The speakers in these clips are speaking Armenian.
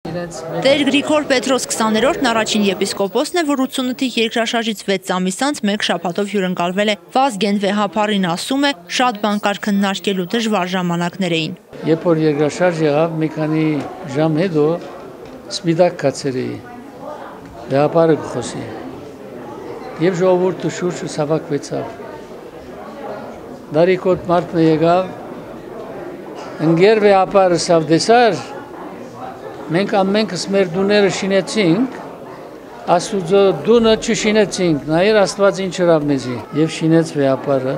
Տեր Գրիգոր Պետրոս 20-րդն առաջին եպիսկոպոսն է, որ 88-ի երկրաշարժից 6 ամիս անց մեկ շաբաթով հյուրընկալվել է։ Վազգեն Վեհափարին ասում է, շատ բան կար քննարկելու, դժվար ժամանակներ էին։ Երբ որ երկրաշարժ եղավ, մի քանի ժամ հետո սպիտակ կացեր էի, Վեհափարը կխոսի։ Եվ ժողովուրդը շուրջը հավաքվեցավ։ Դարիքոտ մարդը եկավ, ընկեր Վեհափարը սավ դեսար, մենք ամենքս մեր դուները շինեցինք, Աստուծո դունը չշինեցինք, նայր Աստված ինչ հրավ մեզի։ Եվ շինեց Վեհափարը,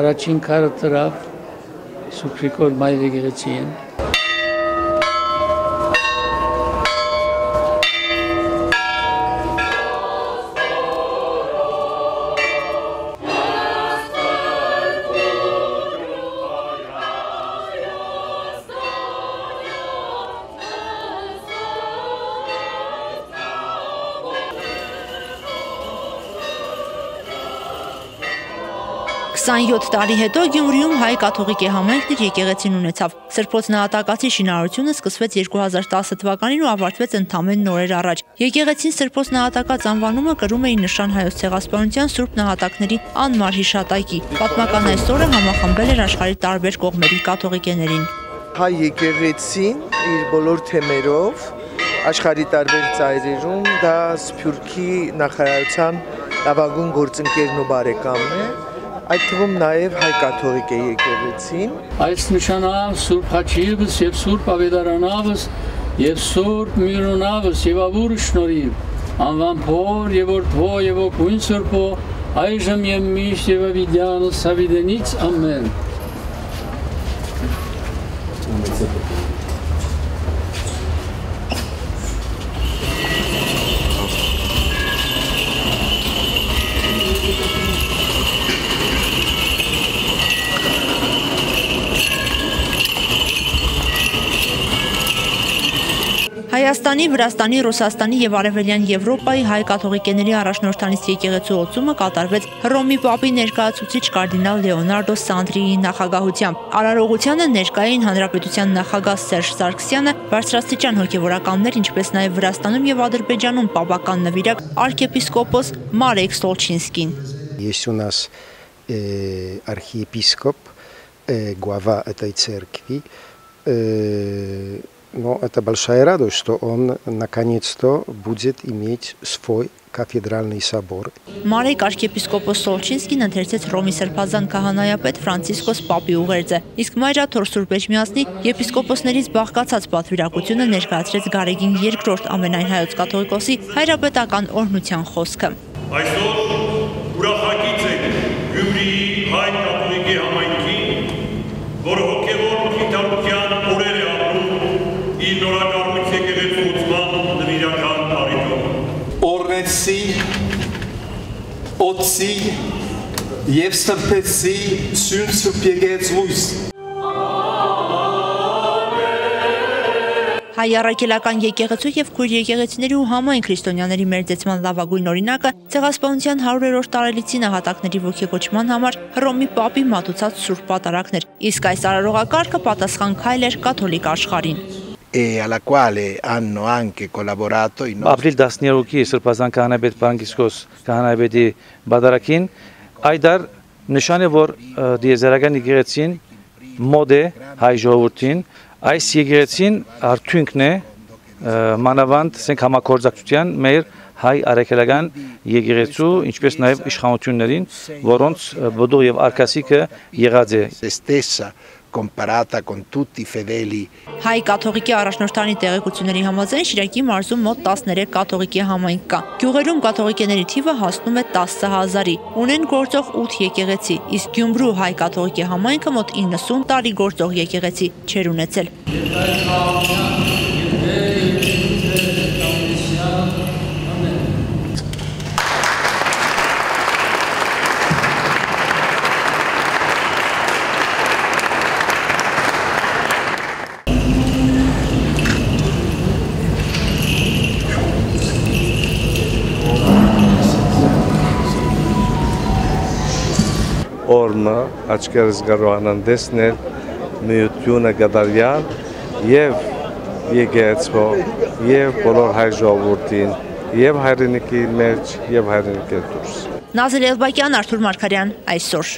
առաջին քարը տրավ, Սուրբ Գրիգոր Մայր եկեղեցին։ Քսանյոթ տարի հետո Գյումրիում հայ կաթողիկ համայնքն իր եկեղեցին ունեցավ։ Սրբոց նահատակացի շինարարությունը սկսվեց 2010 թվականին ու ավարտվեց ընդամենը նորեր առաջ։ Եկեղեցին Սրբոց նահատակած անվանումը կրում էին նշան Հայոց Ցեղասպանության Սուրբ Նահատակների անմար հիշատակի։ Պատմական այս օրը համախմբել էր աշխարհի տարբեր կողմերի կաթողիկեներին։ Հայ եկեղեցին իր բոլոր թեմերով աշխարհի տարբեր ծայրերում դա Սփյուռքի նախարարության լավագույն գործընկերն ու բարեկամն է։ Այդ թվում նաև հայ կաթողիկ է եկեղեցին։ Այս նշանով Սուրբ Հաչիվս եւ Սուրբ Ավետարանավս եւ Սուրբ Միրոնավս եւ ավուր շնորհիվ անվան փոր եւ որդո եւ օգուն Սուրբո այժմ եւ միշտ եւ ավիդյան սավիդենից ամեն։ Հայաստանի, Վրաստանի, Ռուսաստանի եւ Արևելյան Եվրոպայի հայ կաթողիկեների առաջնորդանից եկեղեցու ոցումը կատարվեց Հռոմի Պապի ներկայացուցիչ կարդինալ Լեոնարդո Սանդրիի նախագահությամբ։ Արարողությանը ներկա էին Հանրապետության նախագահ Սերժ Սարգսյանը, բարձրաստիճան հոգևորականներ, ինչպես նաև Վրաստանում եւ Ադրբեջանում պապական նվիրակ arciepiskopos Marek Stolchinskyin։ Есть у нас архиепископ, глава этой церкви. Но это большая радость, что он наконец-то будет иметь свой կաթեդրալնի собор։ Մարեկ arciepiskopos Stolchinskyin ընթերցեց Հռոմի սրբազան քահանայապետ Ֆրանցիսկոս Պապի ուղերձը, իսկ Մայրաթոր Սուրբ Էջմիածնի եպիսկոպոսներից բաղկացած պատվիրակությունը ներկայացրեց Գարեգին II ամենայն հայոց կաթողիկոսի հայրապետական օրհնության խոսքը։ Այսօր ուրախակից է Գյումրիի հայ կաթողիկի համայնքին, որը հոգևոր մխիթարության օրեր է ապրում իր նորակառույց եկեղեցու ուսման նվիրական տարիքով։ Օրենսի, օծի և սրբեցի սյուն սուրբ եկեղեցուս։ Հայ առաքելական եկեղեցու եւ քույր եկեղեցիների ու համայն քրիստոնյաների մերձեցման լավագույն օրինակը Ցեղասպանության 100-րդ տարելիցի նահատակների ոգեկոչման համար Հռոմի Պապի մատուցած Սուրբ Պատարագն էր, իսկ այս արարողակարգը պատասխան քայլ էր կաթոլիկ աշխարհին։ Alla quale hanno anche collaborato i Ապրիլ 10-ի Սրբազան քահանայապետ Պարանգիսկոս քահանայապետի բادرակին այդար նշան է, որ դիեզերական եկեղեցին մոդ է հայ ժողովրդին, այս եկեղեցին արդյունքն է մանավանդ ասենք համագործակցության մեր հայ առաքելական եկեղեցու, ինչպես նաև իշխանություններին, որոնց բդուղ եւ արկասիկը եղած է comparata con tutti i fedeli։ Հայ կաթողիկի առաջնորդանի տեղեկությունների համաձայն Շիրակի մարզում մոտ 13 կաթողիկի համայնք կա։ Գյուղերում կաթողիկեների թիվը հասնում է 10,000-ի։ Ունեն գործող 8 եկեղեցի, իսկ Գյումրու հայ կաթողիկի համայնքը մոտ 90 տարի գործող եկեղեցի չէր ունեցել։ Օրնը աչքերս կարող անան տեսնել միությունը գդարյան եւ եկեղեցու եւ բոլոր հայ ժողովրդին եւ հայրենիքի մեջ եւ հայրենիքի դուրս։ Նազիլ Էլբակյան, Արթուր Մարգարյան, այսօր։